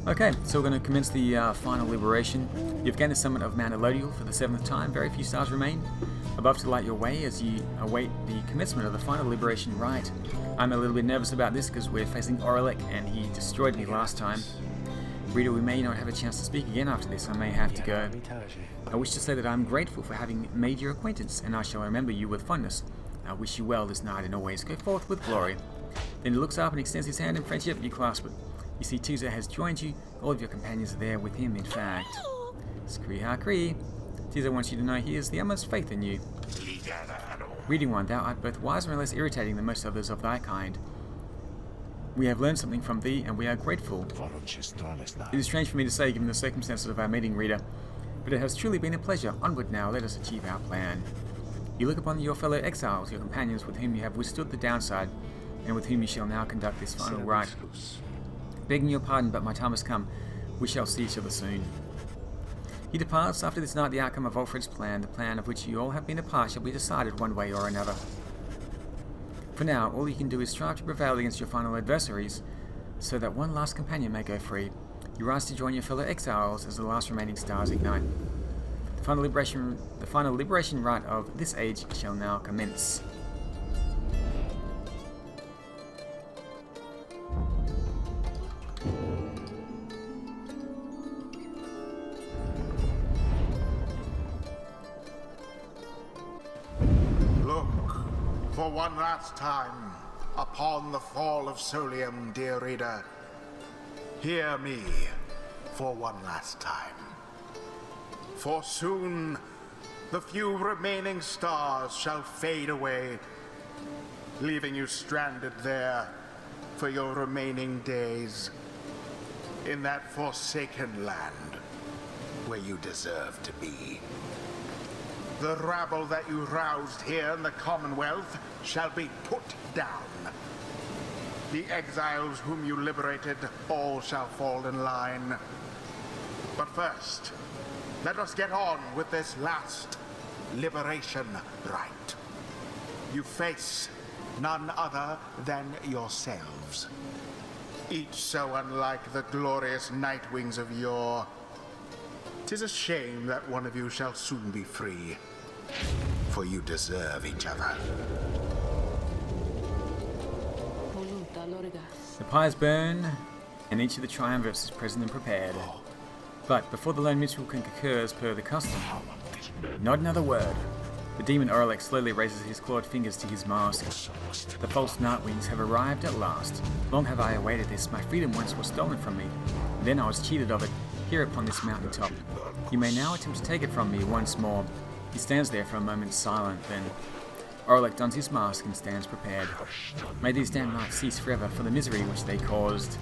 Okay, so we're going to commence the final liberation. You've gained the summit of Mount Elodial for the 7th time. Very few stars remain above to light your way as you await the commencement of the final liberation rite. I'm a little bit nervous about this because we're facing Oralek and he destroyed me last time. Reader, we may not have a chance to speak again after this. I may have to go. I wish to say that I'm grateful for having made your acquaintance, and I shall remember you with fondness. I wish you well this night and always go forth with glory. Then he looks up and extends his hand in friendship. You clasp it. You see Tizo has joined you. All of your companions are there with him, in fact. Scree ha cree. Tizo wants you to know he has the utmost faith in you. Reading one, thou art both wiser and less irritating than most others of thy kind. We have learned something from thee, and we are grateful. It is strange for me to say, given the circumstances of our meeting, reader, but it has truly been a pleasure. Onward now, let us achieve our plan. You look upon your fellow exiles, your companions with whom you have withstood the downside, and with whom you shall now conduct this final rite. Begging your pardon, but my time has come. We shall see each other soon. He departs. After this night, the outcome of Alfred's plan, the plan of which you all have been a part, shall be decided one way or another. For now, all you can do is strive to prevail against your final adversaries, so that one last companion may go free. You rise to join your fellow exiles as the last remaining stars ignite. The final liberation rite of this age shall now commence. For one last time, upon the fall of Solium, dear reader, hear me for one last time. For soon, the few remaining stars shall fade away, leaving you stranded there for your remaining days, in that forsaken land where you deserve to be. The rabble that you roused here in the Commonwealth shall be put down. The exiles whom you liberated, all shall fall in line. But first, let us get on with this last liberation rite. You face none other than yourselves, each so unlike the glorious Nightwings of yore. 'Tis a shame that one of you shall soon be free, for you deserve each other. The pyres burn, and each of the triumvirates is present and prepared. But before the lone minstrel can concur as per the custom, not another word. The demon Oralek slowly raises his clawed fingers to his mask. The false Nightwings have arrived at last. Long have I awaited this. My freedom once was stolen from me. Then I was cheated of it, here upon this mountain top. You may now attempt to take it from me once more. He stands there for a moment silent, then Oralek dons his mask and stands prepared. May these damn nights cease forever for the misery which they caused.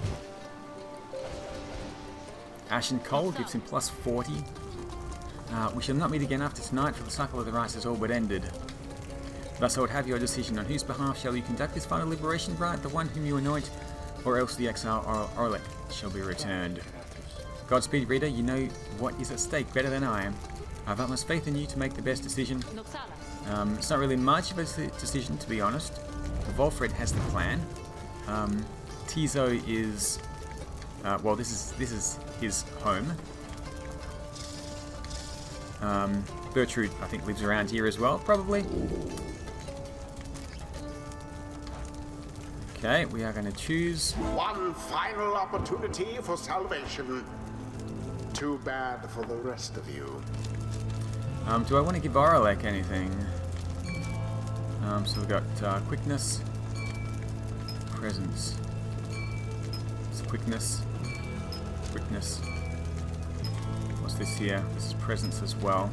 Ashen Cold gives him plus 40. We shall not meet again after tonight, for the cycle of the rites has all but ended. Thus I would have your decision on whose behalf shall you conduct this final liberation rite, the one whom you anoint, or else the exile Oralek shall be returned. Godspeed, reader, you know what is at stake better than I am. I have utmost faith in you to make the best decision. It's not really much of a decision, to be honest. Volfred has the plan. Tizo is... well, this is his home. Bertrude, I think, lives around here as well, probably. Okay, we are going to choose... One final opportunity for salvation. Too bad for the rest of you. Do I want to give Oralek anything? So we've got quickness, presence. So quickness. What's this here? This is presence as well.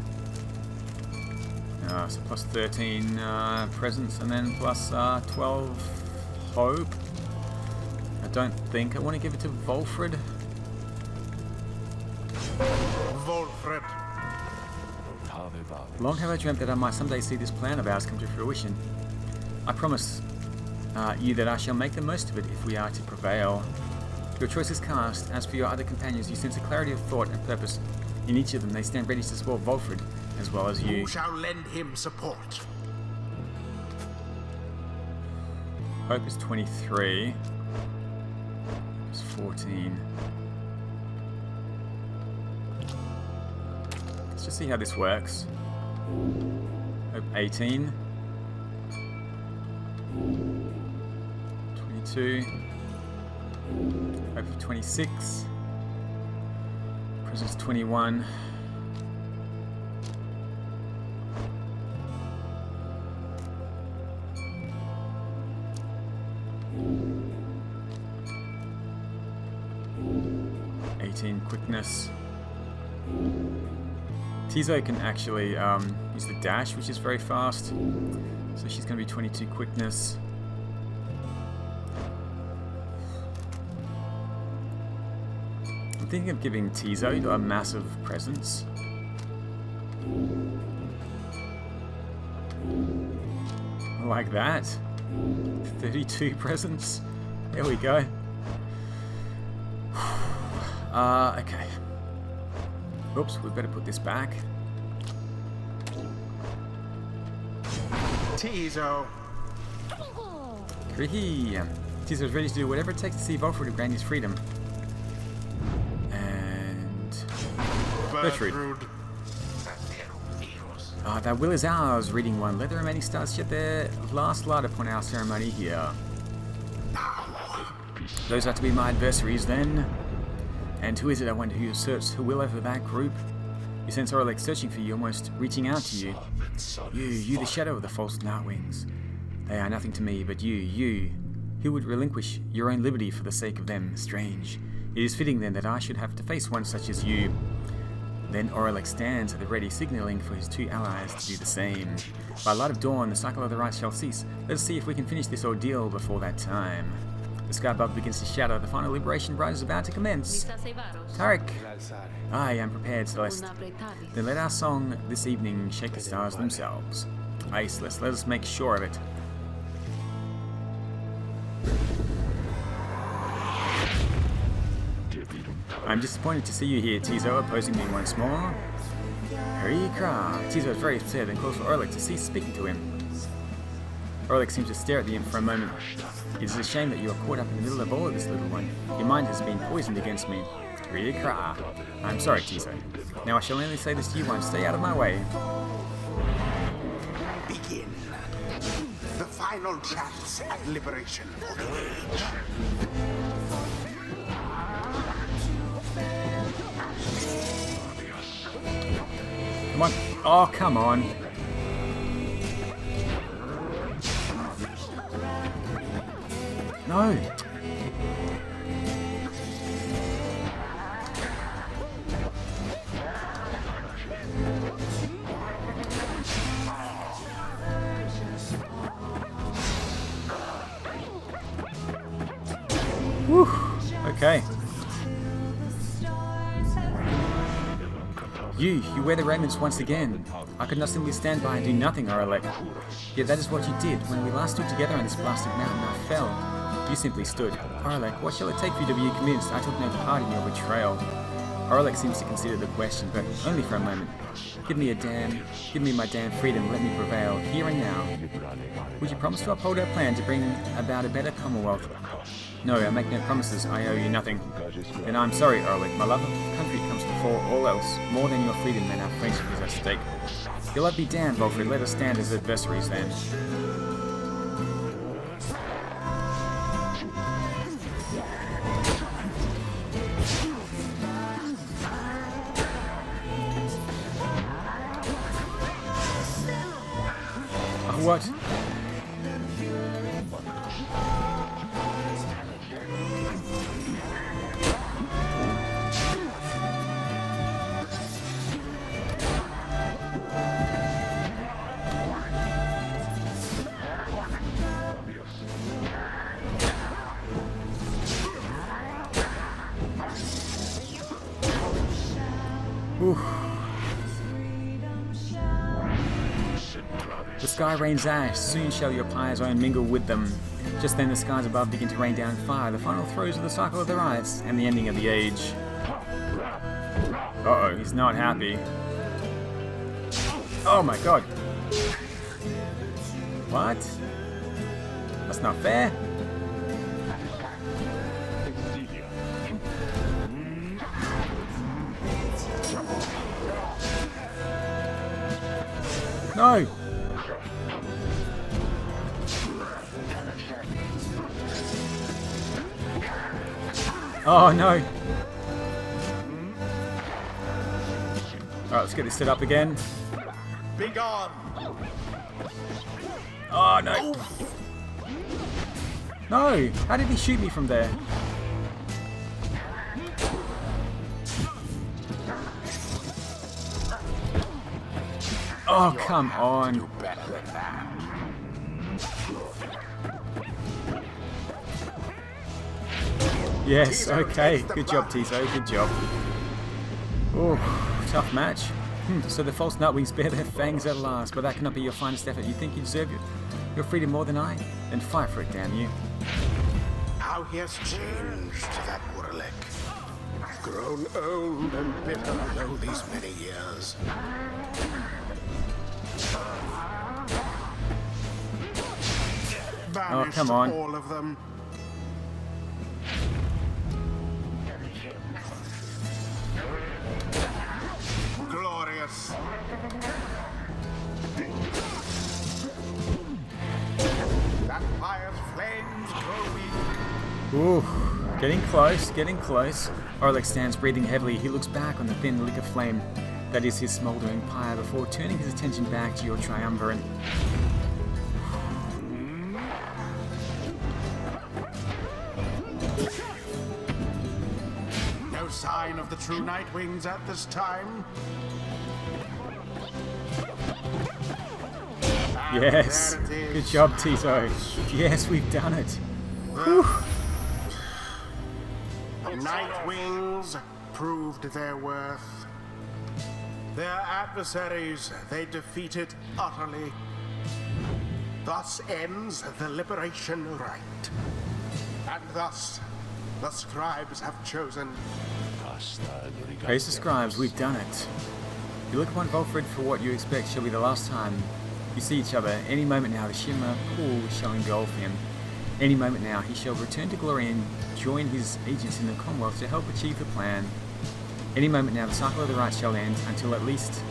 So plus 13 presence, and then plus 12 hope. I don't think I want to give it to Volfred. Volfred. Long have I dreamt that I might someday see this plan of ours come to fruition. I promise you that I shall make the most of it if we are to prevail. Your choice is cast. As for your other companions, you sense a clarity of thought and purpose. In each of them, they stand ready to support Volfred, as well as you. Who shall lend him support? Hope is 23. It's 14. Let's just see how this works. Hope 18. 22. Hope for 26. Presence 21. Quickness. Tizo can actually use the dash, which is very fast. So she's going to be 22 quickness. I'm thinking of giving Tizo a massive presence. Like that. 32 presence. There we go. Okay. Oops, we better put this back. Tizo. Krihi. Tizo's ready to do whatever it takes to see Walkthrough to grant his freedom. And... Gertrude. That will is ours, reading one. Let the remaining stars shed their last light upon our ceremony here. Those are to be my adversaries then. And who is it, I wonder, who asserts who will over that group? You sense Aurelic searching for you, almost reaching out to you. You the shadow of the false Nightwings. They are nothing to me, but you, who would relinquish your own liberty for the sake of them. Strange. It is fitting then that I should have to face one such as you. Then Aurelic stands at the ready, signaling for his two allies to do the same. By light of dawn, the cycle of the Rites shall cease. Let us see if we can finish this ordeal before that time. The sky above begins to shadow. The final liberation rite is about to commence. Tarek! I am prepared, Celeste. Then let our song this evening shake the stars themselves. Aye, Celeste, let us make sure of it. I'm disappointed to see you here, Tizo, opposing me once more. Harikra! Tizo is very upset and calls for Aurelic to cease speaking to him. Aurelic seems to stare at the imp for a moment. It is a shame that you are caught up in the middle of all of this, little one. Your mind has been poisoned against me. Harikra! I'm sorry, Tizo. Now I shall only say this to you once. Stay out of my way. Begin. The final chance at liberation for the age. Come on. Oh, come on. No. Whew. Okay. You wear the raiments once again. I could not simply stand by and do nothing, Aurelic. Yet that is what you did. When we last stood together on this blasted mountain, I fell. You simply stood. Aurelic, what shall it take for you to be convinced I took no part in your betrayal? Aurelic seems to consider the question, but only for a moment. Give me my damn freedom, let me prevail, here and now. Would you promise to uphold our plan to bring about a better Commonwealth? No, I make no promises, I owe you nothing. Then I'm sorry, Aurelic, my love of country comes before all else. More than your freedom and our friendship is at stake. Your love be damned, Walkthrough, let us stand as adversaries then. What? Oof. The sky rains ash, soon shall your pyre's own mingle with them. Just then the skies above begin to rain down fire, the final throes of the cycle of the Rites, and the ending of the age. Uh-oh, he's not happy. Oh my god. What? That's not fair. No! Oh no! Alright, let's get this set up again. Be gone! Oh no! No! How did he shoot me from there? Oh, come on. Yes, okay. Good job, Tiso. Good job. Oh, tough match. So the false nutwings bear their fangs at last, but that cannot be your finest effort. You think you deserve your freedom more than I? Then fight for it, damn you. How he has changed, that warlick. Grown old and bitter though these many years. Oh, come on. All of them. Glorious. That fire's flames grow weak. Ooh, getting close, getting close. Orlick stands breathing heavily. He looks back on the thin lick of flame that is his smouldering pyre before turning his attention back to your triumvirate. No sign of the true Nightwings at this time. And Yes, there it good is. job, Tito. Yes, we've done it. Whew. Nightwings proved their worth. Their adversaries they defeated utterly. Thus ends the liberation rite. And thus the scribes have chosen. Praise the scribes, we've done it. You look upon Volfred for what you expect shall be the last time you see each other. Any moment now the shimmer pool shall engulf him. Any moment now he shall return to glory and join his agents in the Commonwealth to help achieve the plan. Any moment now the cycle of the Rites shall end until at least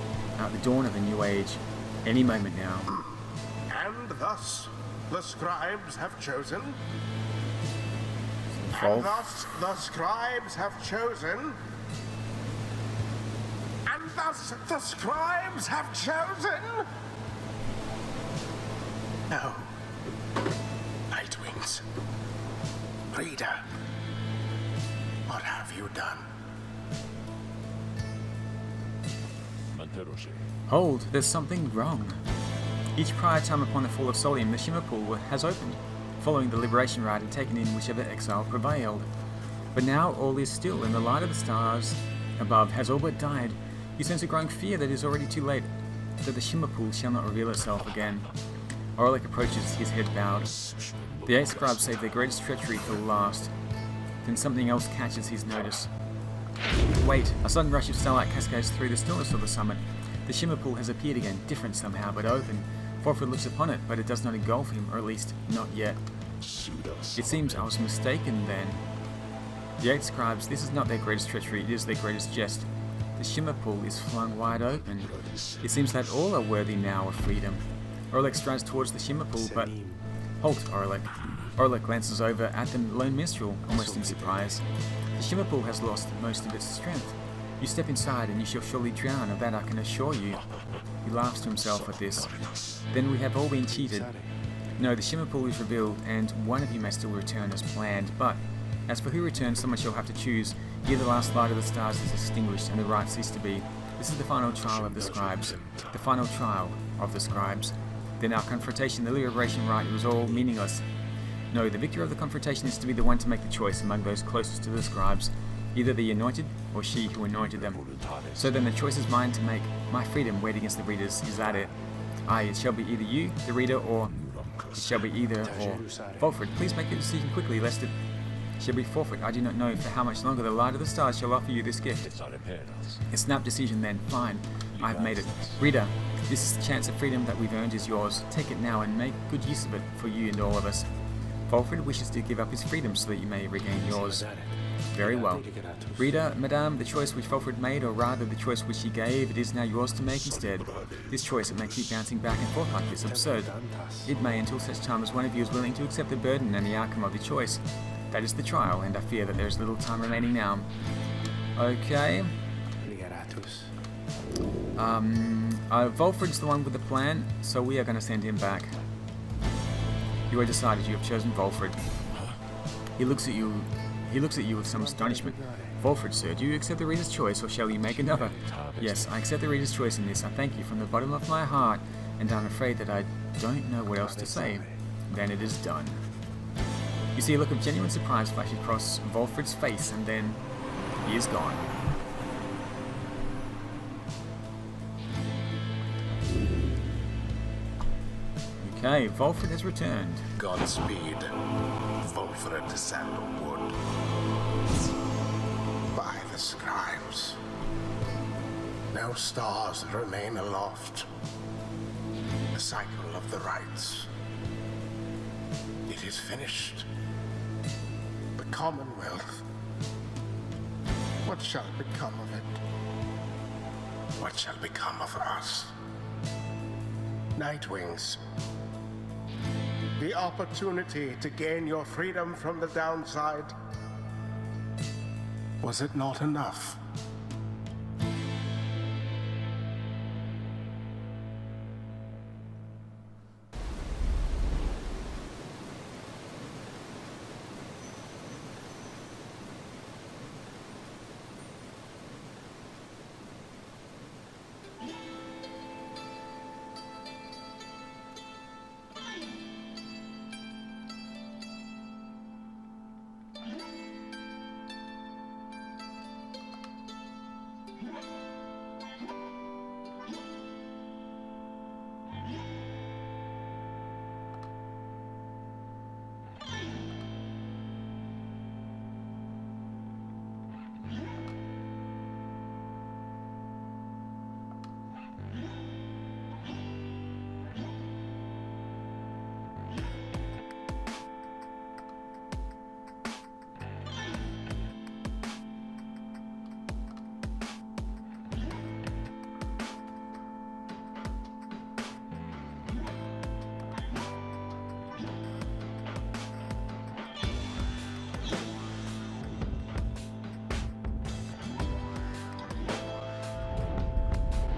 the dawn of a new age. Any moment now. And thus the scribes have chosen. Volf. And thus the scribes have chosen. And thus the scribes have chosen. No. Nightwings. Reader. What have you done? Hold, there's something wrong. Each prior time upon the fall of Solium, the Shimmer Pool has opened, following the liberation rite and taken in whichever exile prevailed. But now all is still, and the light of the stars above has all but died. You sense a growing fear that it is already too late, that the Shimmer Pool shall not reveal itself again. Orlick approaches, his head bowed. The 8 scribes save their greatest treachery for the last. Then something else catches his notice. Wait, a sudden rush of starlight cascades through the stillness of the summit. The Shimmer Pool has appeared again, different somehow, but open. Volfred looks upon it, but it does not engulf him, or at least, not yet. It seems I was mistaken then. The 8 scribes, this is not their greatest treachery, it is their greatest jest. The Shimmer Pool is flung wide open. It seems that all are worthy now of freedom. Orlick strides towards the Shimmer Pool, but... Halt, Orlick. Orlick glances over at the lone minstrel, almost in surprise. The Shimmer Pool has lost most of its strength. You step inside and you shall surely drown, of that I can assure you. He laughs to himself at this. Then we have all been cheated. No, the Shimmer Pool is revealed, and one of you may still return as planned, but as for who returns, someone shall have to choose. Here the last light of the stars is extinguished, and the Rites cease to be. This is the final trial of the scribes. The final trial of the scribes. Then our confrontation, the liberation rite, was all meaningless. No, the victor of the confrontation is to be the one to make the choice among those closest to the scribes, either the anointed or she who anointed them. So then the choice is mine to make. My freedom weighed against the reader's. Is that it? Aye, it shall be either you, the reader, or... It shall be either or. Volfred, please make your decision quickly, lest it shall be forfeit. I do not know for how much longer the light of the stars shall offer you this gift. A snap decision then. Fine. I've made it. Reader, this is the chance of freedom that we've earned is yours. Take it now and make good use of it for you and all of us. Volfred wishes to give up his freedom so that you may regain yours. Very well. Reader, Madame, the choice which Volfred made, or rather the choice which he gave, it is now yours to make instead. This choice, it may keep bouncing back and forth like this, absurd. It may until such time as one of you is willing to accept the burden and the outcome of the choice. That is the trial, and I fear that there is little time remaining now. Okay. Volfred's the one with the plan, so we are going to send him back. You are decided. You have chosen Volfred. He looks at you with some astonishment. Volfred, sir, do you accept the reader's choice, or shall you make another? Yes, I accept the reader's choice in this. I thank you from the bottom of my heart, and I'm afraid that I don't know what else to say. Then it is done. You see a look of genuine surprise flash across Volfred's face, and then he is gone. Okay, Volfred has returned. Godspeed, Volfred Sandalwood. By the scribes, no stars remain aloft. The cycle of the Rites. It is finished. The Commonwealth. What shall become of it? What shall become of us? Nightwings. The opportunity to gain your freedom from the downside. Was it not enough?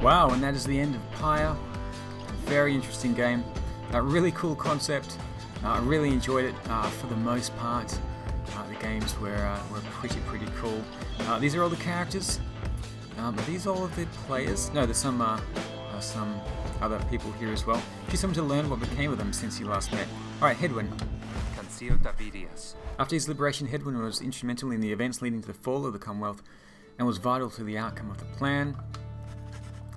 Wow, and that is the end of Pyre. Very interesting game. A really cool concept. I really enjoyed it for the most part. The games were pretty cool. These are all the characters. Are these all of the players? No, there's some other people here as well. If you something to learn what became of them since you last met. Alright, Hedwyn. After his liberation, Hedwyn was instrumental in the events leading to the fall of the Commonwealth and was vital to the outcome of the plan.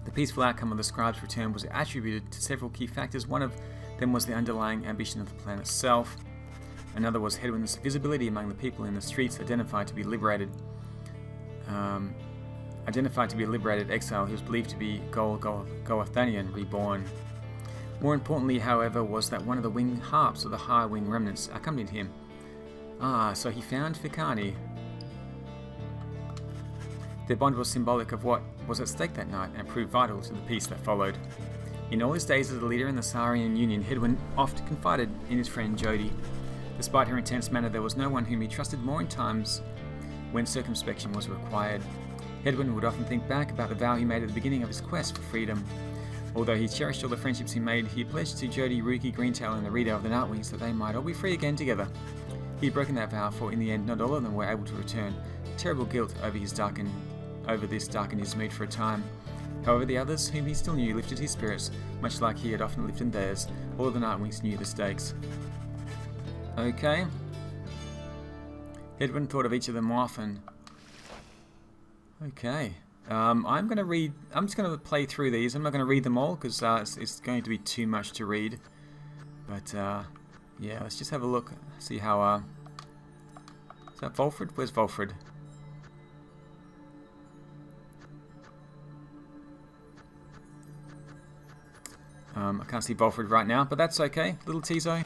The peaceful outcome of the scribe's return was attributed to several key factors. One of them was the underlying ambition of the plan itself. Another was Hedwyn's visibility among the people in the streets, identified to be a liberated exile who was believed to be Goathanian reborn. More importantly, however, was that one of the wing harps of the high wing remnants accompanied him. So he found Fikani. Their bond was symbolic of what was at stake that night and proved vital to the peace that followed. In all his days as a leader in the Saurian Union, Hedwyn oft confided in his friend Jodie. Despite her intense manner, there was no one whom he trusted more in times when circumspection was required. Hedwyn would often think back about the vow he made at the beginning of his quest for freedom. Although he cherished all the friendships he made, he pledged to Jodie, Rookie, Greentail and the reader of the Nightwings that they might all be free again together. He had broken that vow, for in the end not all of them were able to return. Terrible guilt over this darkened his mood for a time. However, the others, whom he still knew, lifted his spirits, much like he had often lifted theirs. All of the Nightwings knew the stakes. Okay. Hedwyn thought of each of them often. Okay. I'm just going to play through these. I'm not going to read them all because it's going to be too much to read. But yeah, let's just have a look. See how. Is that Volfred? Where's Volfred? I can't see Volfred right now, but that's okay. Little teaser.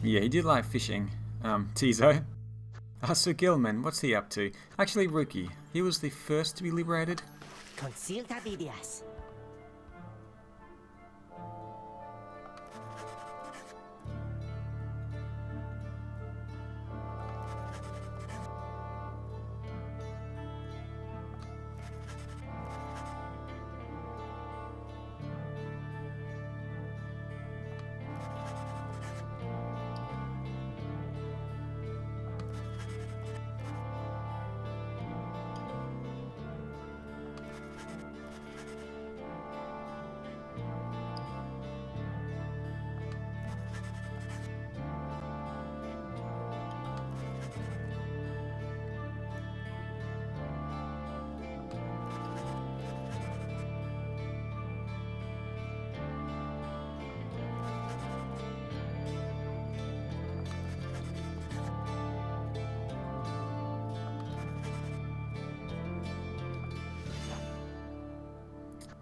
Yeah, he did like fishing. Tizo. Sir Gilman, what's he up to? Actually, Rookie. He was the first to be liberated. Consilta vidias.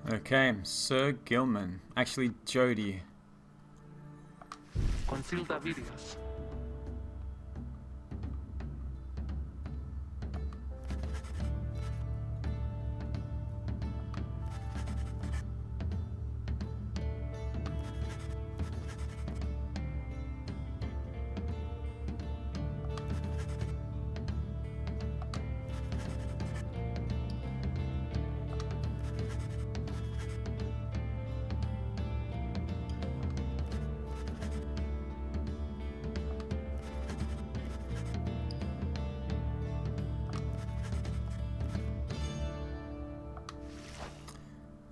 Okay, Sir Gilman. Actually, Jody. Consilta vidias.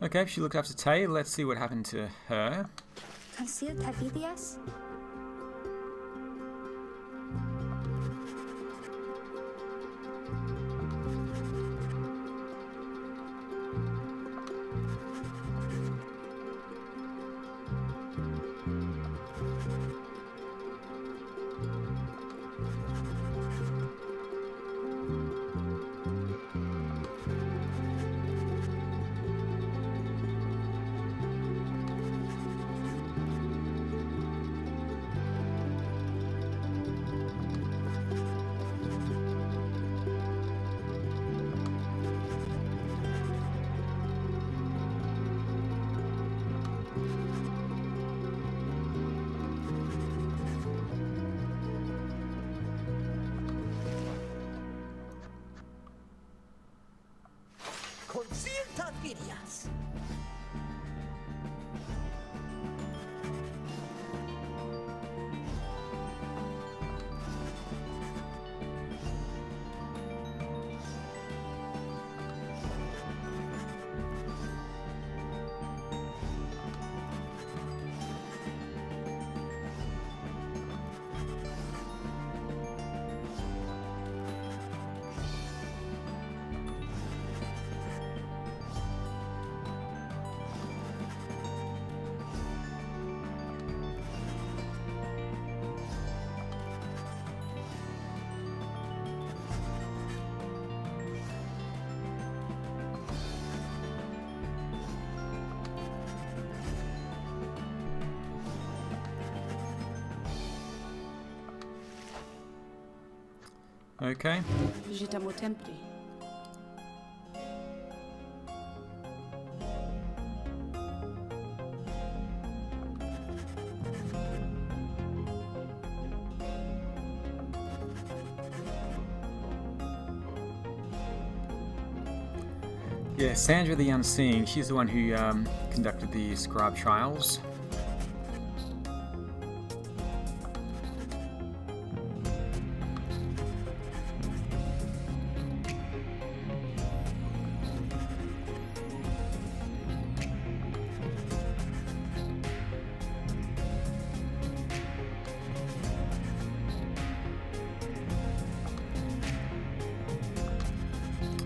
Okay, she looked after Tay. Let's see what happened to her. Consilta vidias? Consilta vidias. Okay. Digitamo templi. Yeah, Sandra the Unseeing. She's the one who conducted the scribe trials.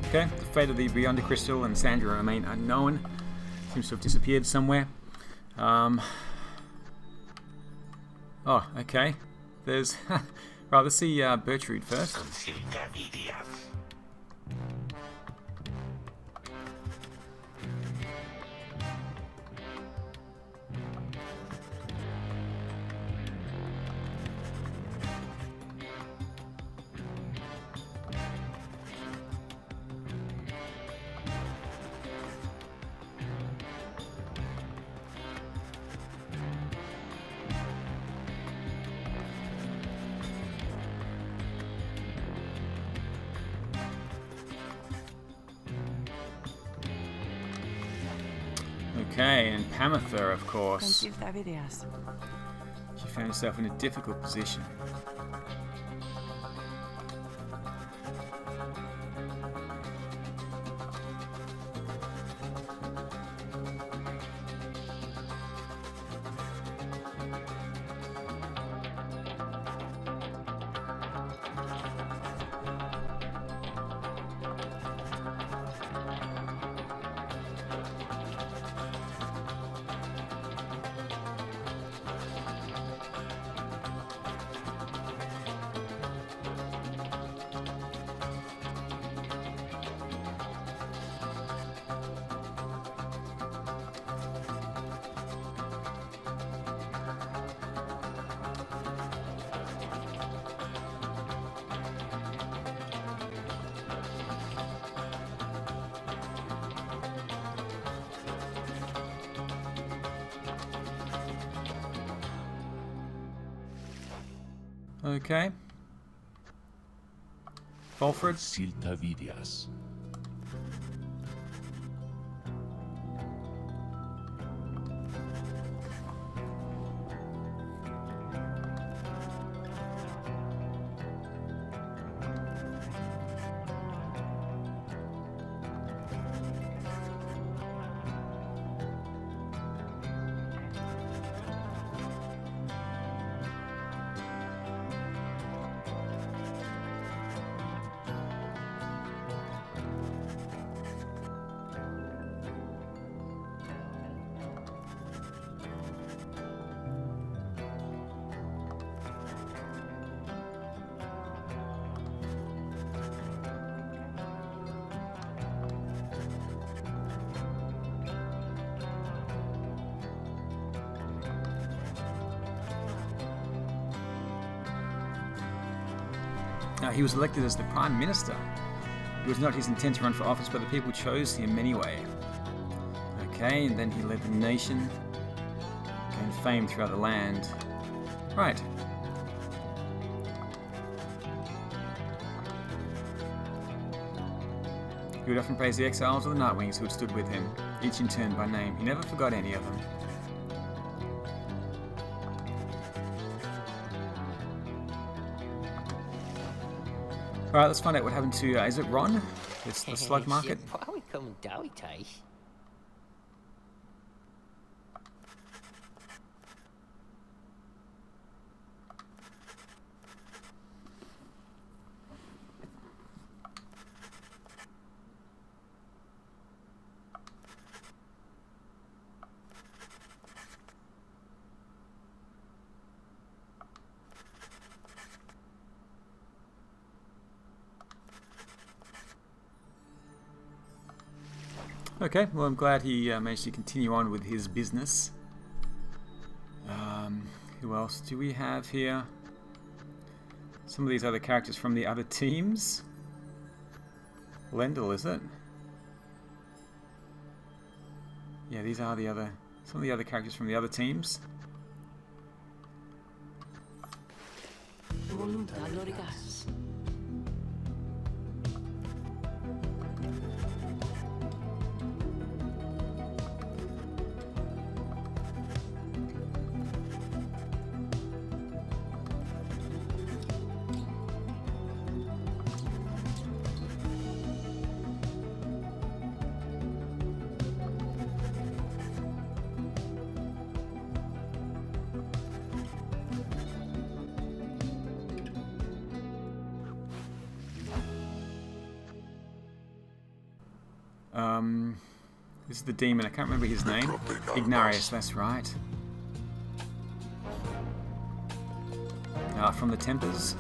Okay, the fate of the Beyond Crystal and Sandra remain unknown. Seems to have disappeared somewhere. Oh, okay. There's... right, let's see Bertrude first. Okay, and Pamitha, of course. Consulta videos. She found herself in a difficult position. Okay. Fulford. Consulta videos. He was elected as the Prime Minister. It was not his intent to run for office, but the people chose him anyway. Okay, and then he led the nation, gained fame throughout the land. Right. He would often praise the exiles or the Nightwings who had stood with him, each in turn by name. He never forgot any of them. Alright, let's find out what happened to, is it Ron? It's the slug market. Okay, well I'm glad he managed to continue on with his business. Who else do we have here? Some of these other characters from the other teams. Lendl, is it? Yeah, these are some of the other characters from the other teams. This is the demon. I can't remember his name. Ignarius, that's right. From the Tempers.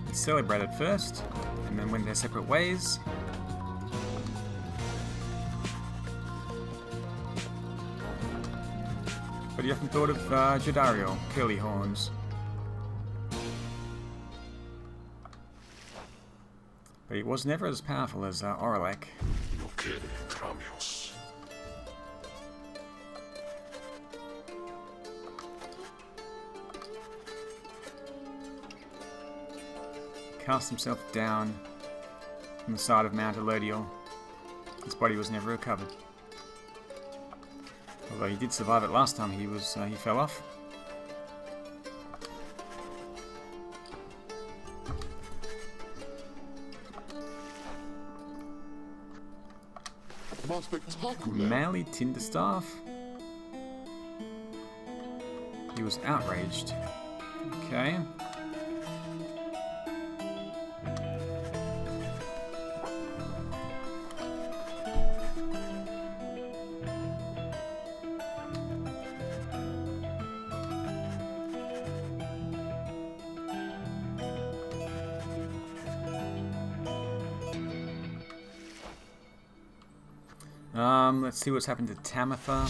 He celebrated first, and then went their separate ways. But he often thought of Jadario, Curly Horns. But he was never as powerful as Oralek. Cast himself down from the side of Mount Elodial. His body was never recovered. Although he did survive it last time he fell off. Manly Tinderstaff. He was outraged. Okay. Let's see what's happened to Tamitha.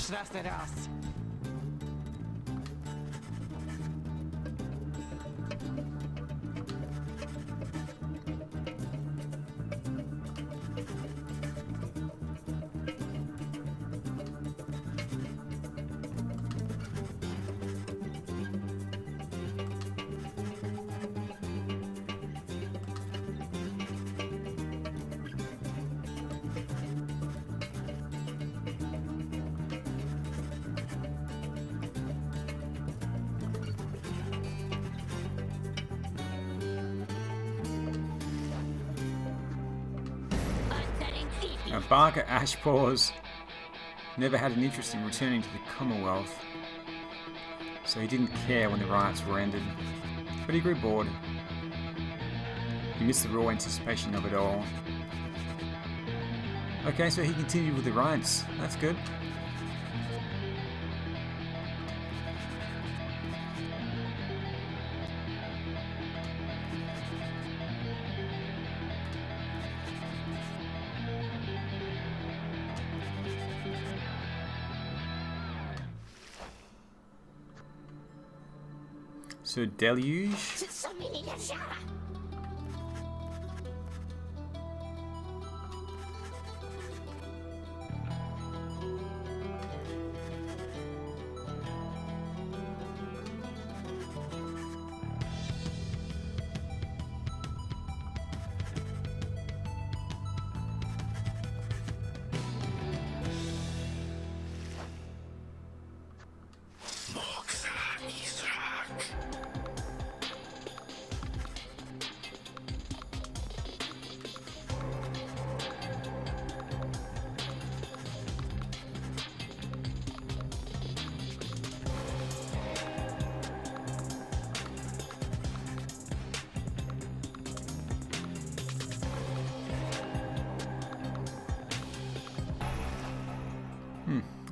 Barker Ashpaws never had an interest in returning to the Commonwealth, so he didn't care when the riots were ended, but he grew bored. He missed the raw anticipation of it all. Okay, so he continued with the riots. That's good. So Deluge.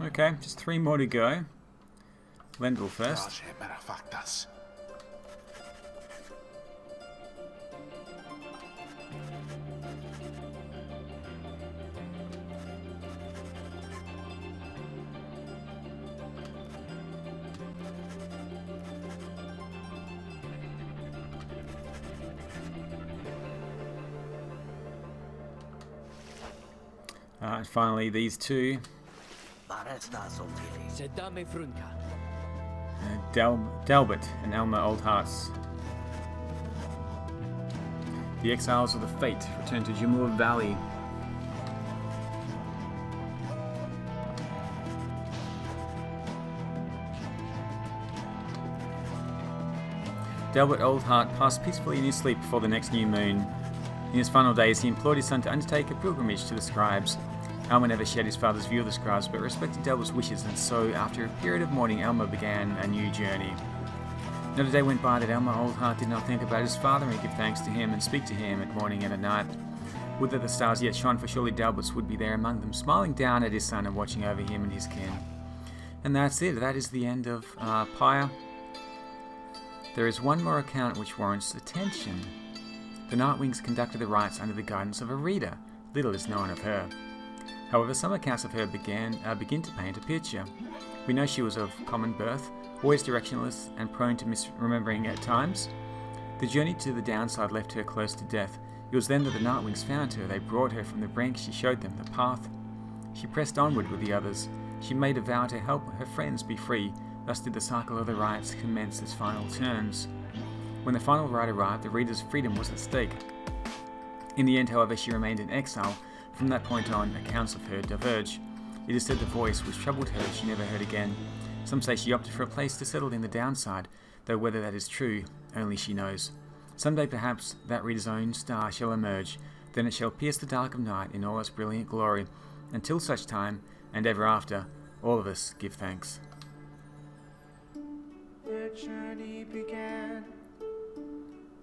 Okay, just 3 more to go. Lendl first. And finally, these two. Delbert and Elmer Oldhearts. The exiles of the Fate return to Jumur Valley. Delbert Oldheart passed peacefully in his sleep before the next new moon. In his final days, he implored his son to undertake a pilgrimage to the scribes. Elmer never shared his father's view of the scribes, but respected Delbert's wishes, and so, after a period of mourning, Elmer began a new journey. Not a day went by that Elmer Oldheart did not think about his father and give thanks to him and speak to him at morning and at night. Would that the stars yet shone, for surely Delbert's would be there among them, smiling down at his son and watching over him and his kin. And that's it. That is the end of Pyre. There is one more account which warrants attention. The Nightwings conducted the rites under the guidance of a reader. Little is known of her. However, some accounts of her begin to paint a picture. We know she was of common birth, always directionless and prone to misremembering at times. The journey to the downside left her close to death. It was then that the Nightwings found her. They brought her from the brink. She showed them the path. She pressed onward with the others. She made a vow to help her friends be free. Thus did the cycle of the rites commence its final turns. When the final rite arrived, the reader's freedom was at stake. In the end, however, she remained in exile. From that point on, accounts of her diverge. It is said the voice which troubled her she never heard again. Some say she opted for a place to settle in the downside, though whether that is true, only she knows. Someday perhaps that reader's own star shall emerge, then it shall pierce the dark of night in all its brilliant glory. Until such time, and ever after, all of us give thanks. Their journey began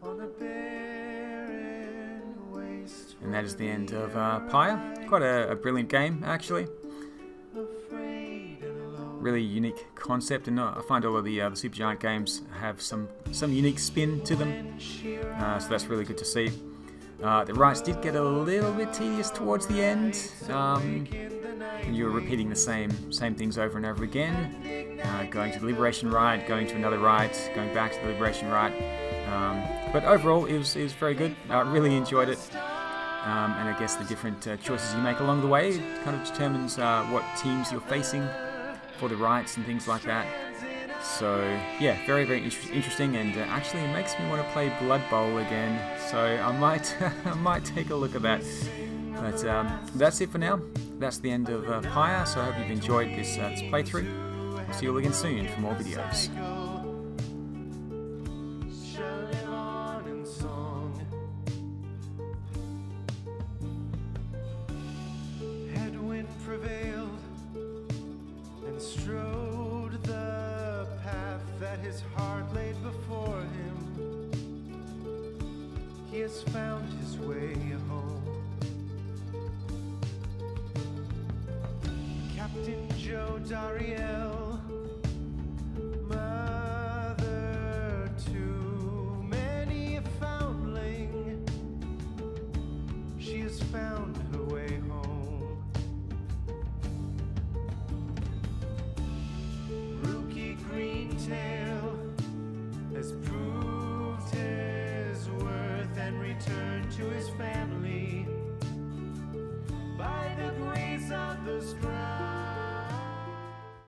on a barren waste. And that is the end of Pyre. Quite a brilliant game, actually. Really unique concept, and I find all of the Supergiant games have some unique spin to them, so that's really good to see. The Rites did get a little bit tedious towards the end, and you were repeating the same things over and over again, going to the Liberation Rite, going to another Rite, going back to the Liberation Rite, but overall it was very good. I really enjoyed it, and I guess the different choices you make along the way kind of determines what teams you're facing for the Rites and things like that. So yeah, very interesting, and actually it makes me want to play Blood Bowl again, so I might take a look at that. But that's it for now. That's the end of Pyre, so I hope you've enjoyed this playthrough. I'll see you all again soon for more videos. Strode the path that his heart laid before him. He has found his way home. Captain Joe Dariel, mother to many a foundling, she has found her way home. Greentail has proved his worth and returned to his family by the grace of the strong.